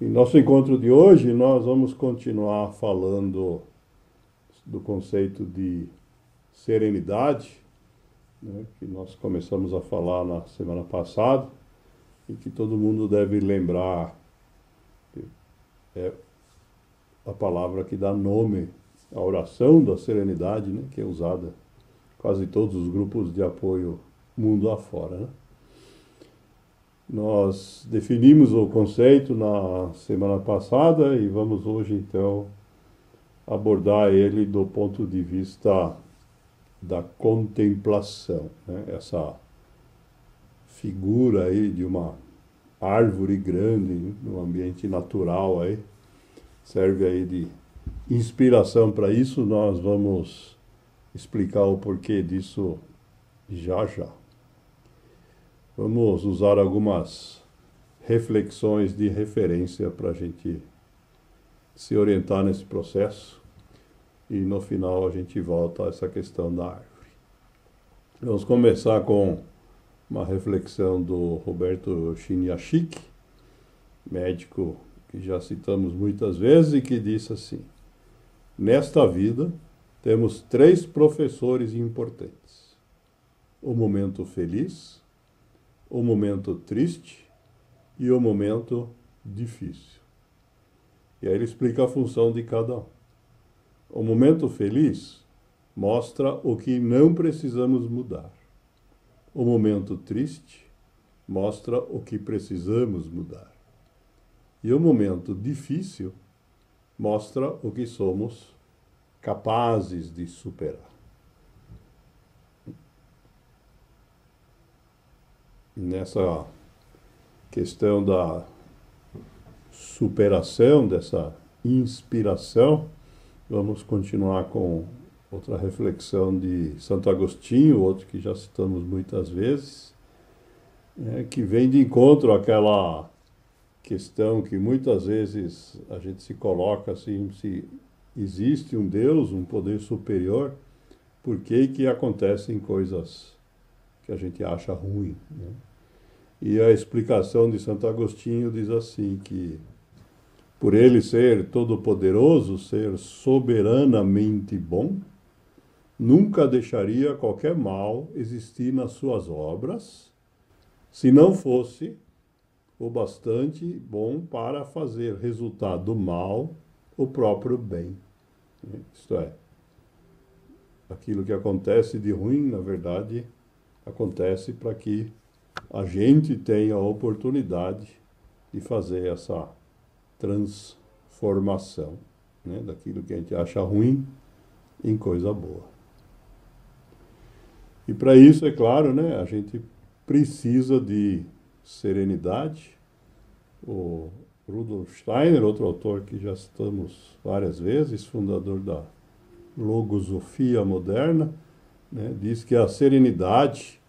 Em nosso encontro de hoje, nós vamos continuar falando do conceito de serenidade, né, que nós começamos a falar na semana passada e que todo mundo deve lembrar, é a palavra que dá nome à oração da serenidade, né, que é usada em quase todos os grupos de apoio mundo afora, né? Nós definimos o conceito na semana passada e vamos hoje, então, abordar ele do ponto de vista da contemplação, né? Essa figura aí de uma árvore grande, no ambiente natural aí, serve aí de inspiração para isso. Nós vamos explicar o porquê disso já já. Vamos usar algumas reflexões de referência para a gente se orientar nesse processo e no final a gente volta a essa questão da árvore. Vamos começar com uma reflexão do Roberto Chiniachik, médico que já citamos muitas vezes e que disse assim: nesta vida temos 3 professores importantes: o momento feliz, o momento triste e o momento difícil. E aí ele explica a função de cada um. O momento feliz mostra o que não precisamos mudar. O momento triste mostra o que precisamos mudar. E o momento difícil mostra o que somos capazes de superar. Nessa questão da superação, dessa inspiração, vamos continuar com outra reflexão de Santo Agostinho, outro que já citamos muitas vezes, que vem de encontro àquela questão que muitas vezes a gente se coloca assim: se existe um Deus, um poder superior, por que acontecem coisas que a gente acha ruim, né? E a explicação de Santo Agostinho diz assim, que por ele ser todo-poderoso, ser soberanamente bom, nunca deixaria qualquer mal existir nas suas obras, se não fosse o bastante bom para fazer resultar do mal o próprio bem. Isto é, aquilo que acontece de ruim, na verdade, acontece para que a gente tenha a oportunidade de fazer essa transformação, né, daquilo que a gente acha ruim em coisa boa. E para isso, é claro, né, a gente precisa de serenidade. O Rudolf Steiner, outro autor que já citamos várias vezes, fundador da logosofia moderna, né, diz que a serenidade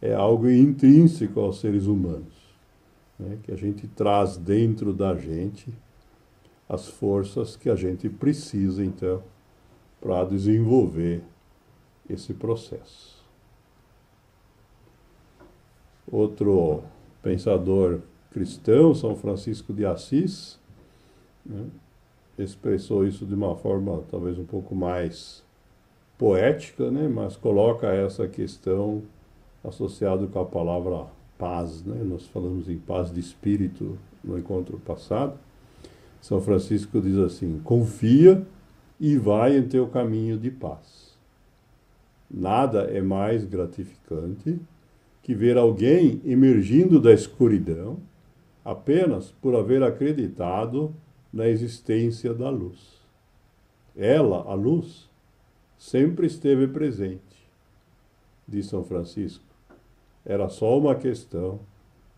é algo intrínseco aos seres humanos, né, que a gente traz dentro da gente as forças que a gente precisa, então, para desenvolver esse processo. Outro pensador cristão, São Francisco de Assis, né, expressou isso de uma forma talvez um pouco mais poética, né, mas coloca essa questão associado com a palavra paz, né? Nós falamos em paz de espírito no encontro passado. São Francisco diz assim: confia e vai em teu caminho de paz. Nada é mais gratificante que ver alguém emergindo da escuridão apenas por haver acreditado na existência da luz. Ela, a luz, sempre esteve presente, diz São Francisco. Era só uma questão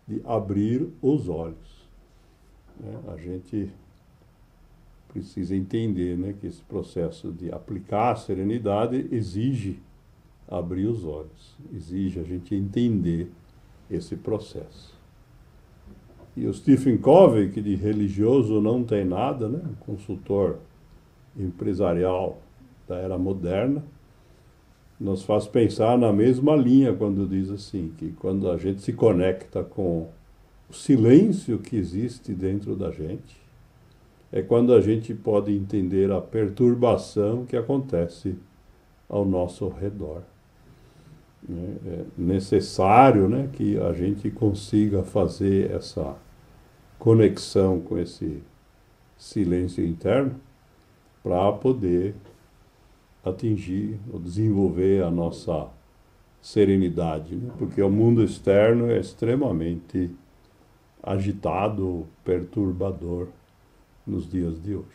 de abrir os olhos, né? A gente precisa entender, né, que esse processo de aplicar a serenidade exige abrir os olhos, exige a gente entender esse processo. E o Stephen Covey, que de religioso não tem nada, né, um consultor empresarial da era moderna, nos faz pensar na mesma linha quando diz assim, que quando a gente se conecta com o silêncio que existe dentro da gente, é quando a gente pode entender a perturbação que acontece ao nosso redor. É necessário, né, que a gente consiga fazer essa conexão com esse silêncio interno para poder atingir ou desenvolver a nossa serenidade, né? Porque o mundo externo é extremamente agitado, perturbador nos dias de hoje.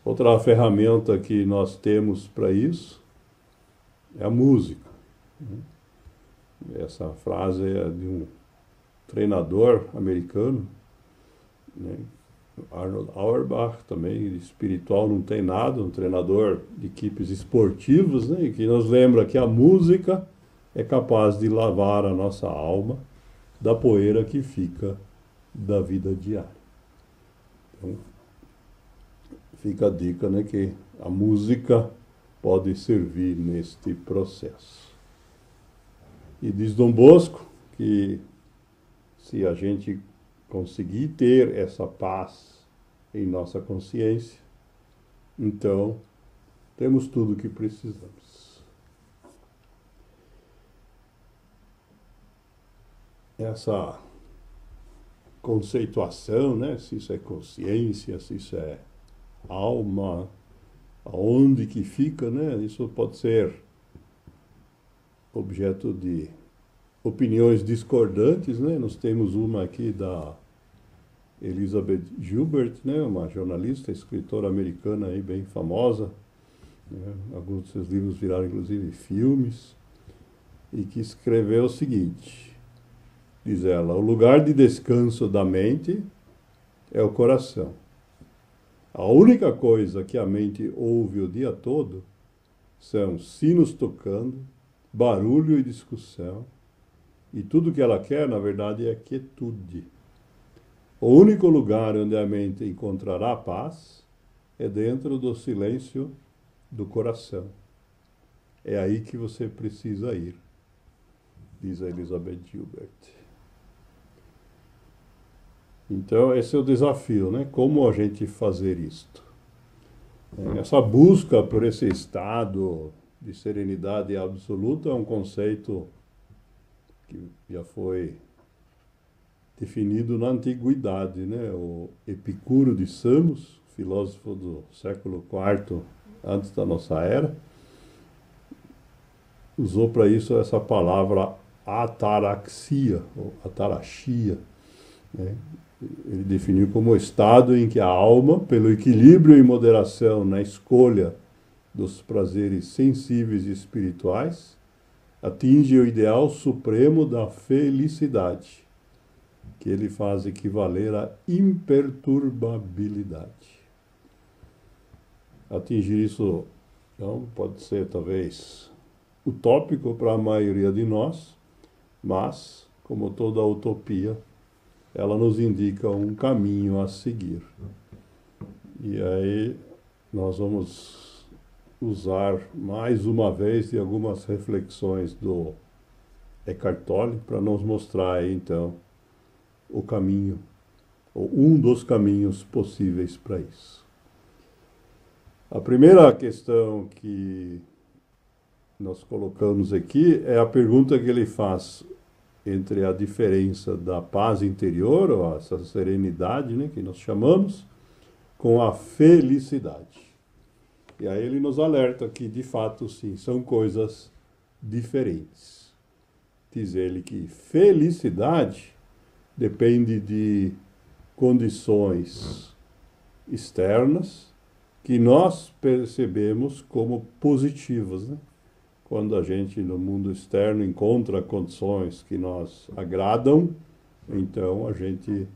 Outra ferramenta que nós temos para isso é a música. Essa frase é de um treinador americano, né? Arnold Auerbach, também espiritual não tem nada, um treinador de equipes esportivas, né? E que nos lembra que a música é capaz de lavar a nossa alma da poeira que fica da vida diária. Então, fica a dica, né, que a música pode servir neste processo. E diz Dom Bosco que se a gente conseguir ter essa paz em nossa consciência, então temos tudo o que precisamos. Essa conceituação, né, se isso é consciência, se isso é alma, aonde que fica, né, isso pode ser objeto de opiniões discordantes, né? Nós temos uma aqui da Elizabeth Gilbert, né, uma jornalista, escritora americana aí bem famosa, né? Alguns de seus livros viraram inclusive filmes, e que escreveu o seguinte, diz ela: o lugar de descanso da mente é o coração. A única coisa que a mente ouve o dia todo são sinos tocando, barulho e discussão, e tudo que ela quer, na verdade, é quietude. O único lugar onde a mente encontrará paz é dentro do silêncio do coração. É aí que você precisa ir, diz a Elizabeth Gilbert. Então, esse é o desafio, né? Como a gente fazer isto? Essa busca por esse estado de serenidade absoluta é um conceito que já foi definido na antiguidade, né? O Epicuro de Samos, filósofo do século IV antes da nossa era, usou para isso essa palavra ataraxia, ou ataraxia, né? Ele definiu como o estado em que a alma, pelo equilíbrio e moderação na escolha dos prazeres sensíveis e espirituais, atinge o ideal supremo da felicidade, que ele faz equivaler à imperturbabilidade. Atingir isso, então, pode ser talvez utópico para a maioria de nós, mas, como toda utopia, ela nos indica um caminho a seguir. E aí nós vamos usar mais uma vez de algumas reflexões do Eckhart Tolle para nos mostrar aí, então, o caminho, ou um dos caminhos possíveis para isso. A primeira questão que nós colocamos aqui é a pergunta que ele faz entre a diferença da paz interior, ou essa serenidade, né, que nós chamamos, com a felicidade. E aí ele nos alerta que, de fato, sim, são coisas diferentes. Diz ele que felicidade depende de condições externas que nós percebemos como positivas, né? Quando a gente no mundo externo encontra condições que nos agradam, então a gente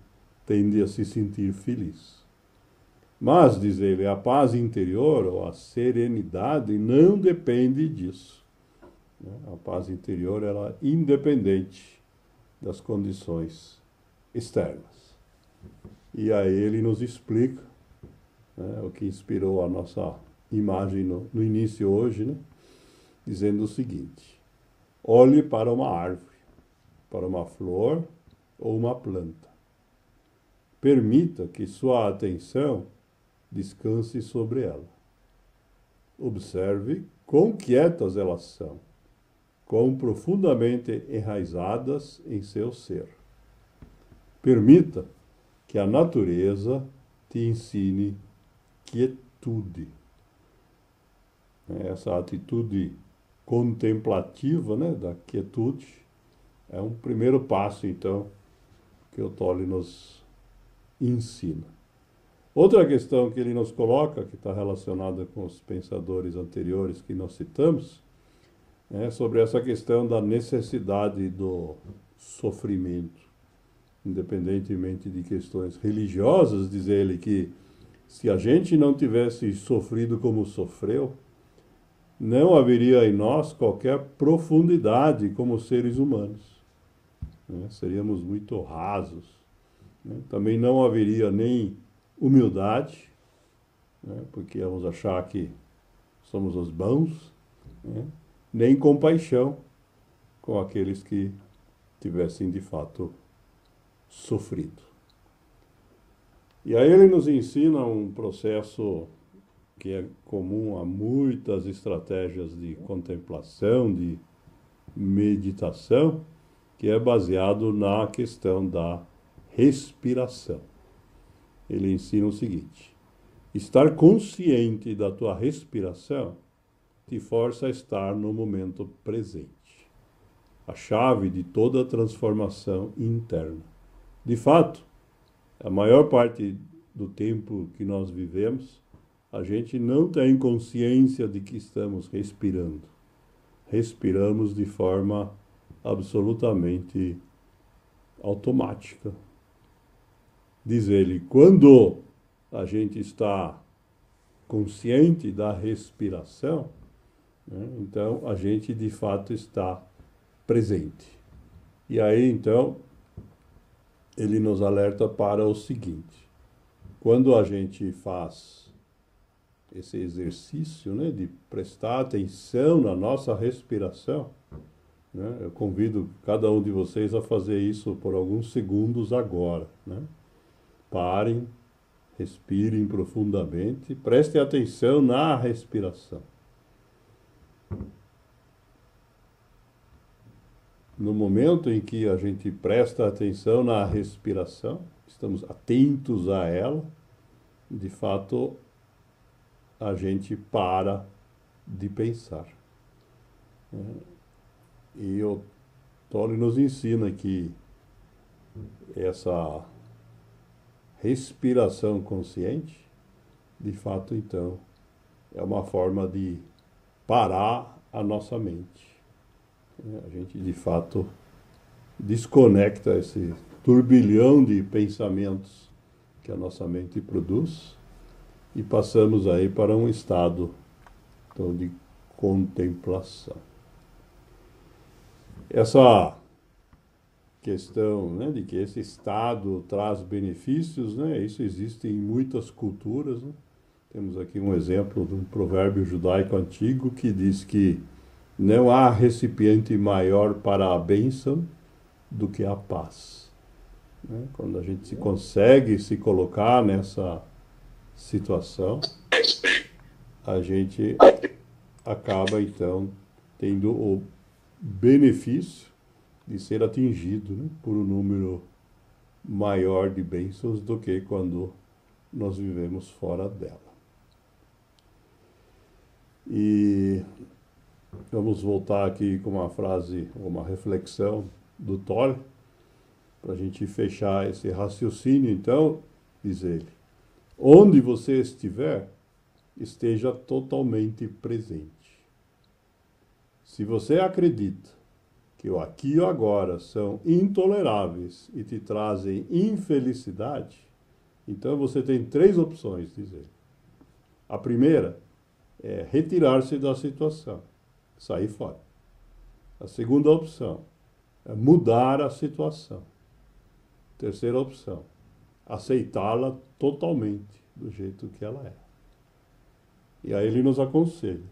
tende a se sentir feliz. Mas, diz ele, a paz interior, ou a serenidade, não depende disso. A paz interior ela é independente das condições externas. E aí ele nos explica, né, o que inspirou a nossa imagem no início hoje, né, dizendo o seguinte: olhe para uma árvore, para uma flor ou uma planta. Permita que sua atenção descanse sobre ela. Observe quão quietas elas são, quão profundamente enraizadas em seu ser. Permita que a natureza te ensine quietude. Essa atitude contemplativa, né, da quietude é um primeiro passo, então, que o Tolle nos ensina. Outra questão que ele nos coloca, que está relacionada com os pensadores anteriores que nós citamos, é sobre essa questão da necessidade do sofrimento. Independentemente de questões religiosas, diz ele que se a gente não tivesse sofrido como sofreu, não haveria em nós qualquer profundidade como seres humanos. Seríamos muito rasos. Também não haveria nem humildade, porque vamos achar que somos os bons, nem compaixão com aqueles que tivessem de fato sofrido. E aí ele nos ensina um processo que é comum a muitas estratégias de contemplação, de meditação, que é baseado na questão da respiração. Ele ensina o seguinte: estar consciente da tua respiração te força a estar no momento presente. A chave de toda transformação interna. De fato, a maior parte do tempo que nós vivemos, a gente não tem consciência de que estamos respirando. Respiramos de forma absolutamente automática. Diz ele, quando a gente está consciente da respiração, então a gente de fato está presente. E aí então ele nos alerta para o seguinte: quando a gente faz esse exercício, de prestar atenção na nossa respiração, eu convido cada um de vocês a fazer isso por alguns segundos agora. Parem, respirem profundamente, prestem atenção na respiração. No momento em que a gente presta atenção na respiração, estamos atentos a ela, de fato, a gente para de pensar. E o Tolle nos ensina que essa respiração consciente, de fato, então, é uma forma de parar a nossa mente. A gente, de fato, desconecta esse turbilhão de pensamentos que a nossa mente produz e passamos aí para um estado, então, de contemplação. Essa questão, de que esse estado traz benefícios, isso existe em muitas culturas. Temos aqui um exemplo de um provérbio judaico antigo que diz que não há recipiente maior para a bênção do que a paz. Quando a gente consegue se colocar nessa situação, a gente acaba, então, tendo o benefício de ser atingido por um número maior de bênçãos do que quando nós vivemos fora dela. E vamos voltar aqui com uma frase, uma reflexão do Tolle, para a gente fechar esse raciocínio. Então, diz ele, onde você estiver, esteja totalmente presente. Se você acredita que o aqui e o agora são intoleráveis e te trazem infelicidade, então você tem 3 opções, diz ele. A primeira é retirar-se da situação, sair fora. A segunda opção é mudar a situação. Terceira opção, aceitá-la totalmente do jeito que ela é. E aí ele nos aconselha,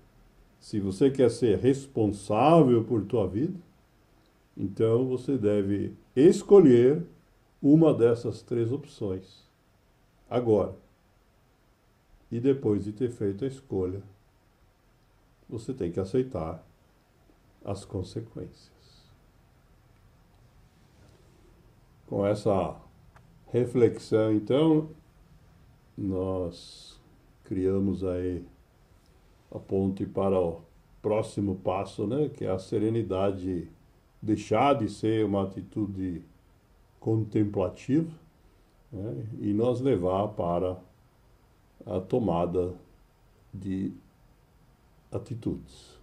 se você quer ser responsável por tua vida, então você deve escolher uma dessas três opções agora. E depois de ter feito a escolha, você tem que aceitar as consequências. Com essa reflexão, então, nós criamos aí a ponte para o próximo passo, né? Que é a serenidade, deixar de ser uma atitude contemplativa, né? E nos levar para a tomada de atitudes.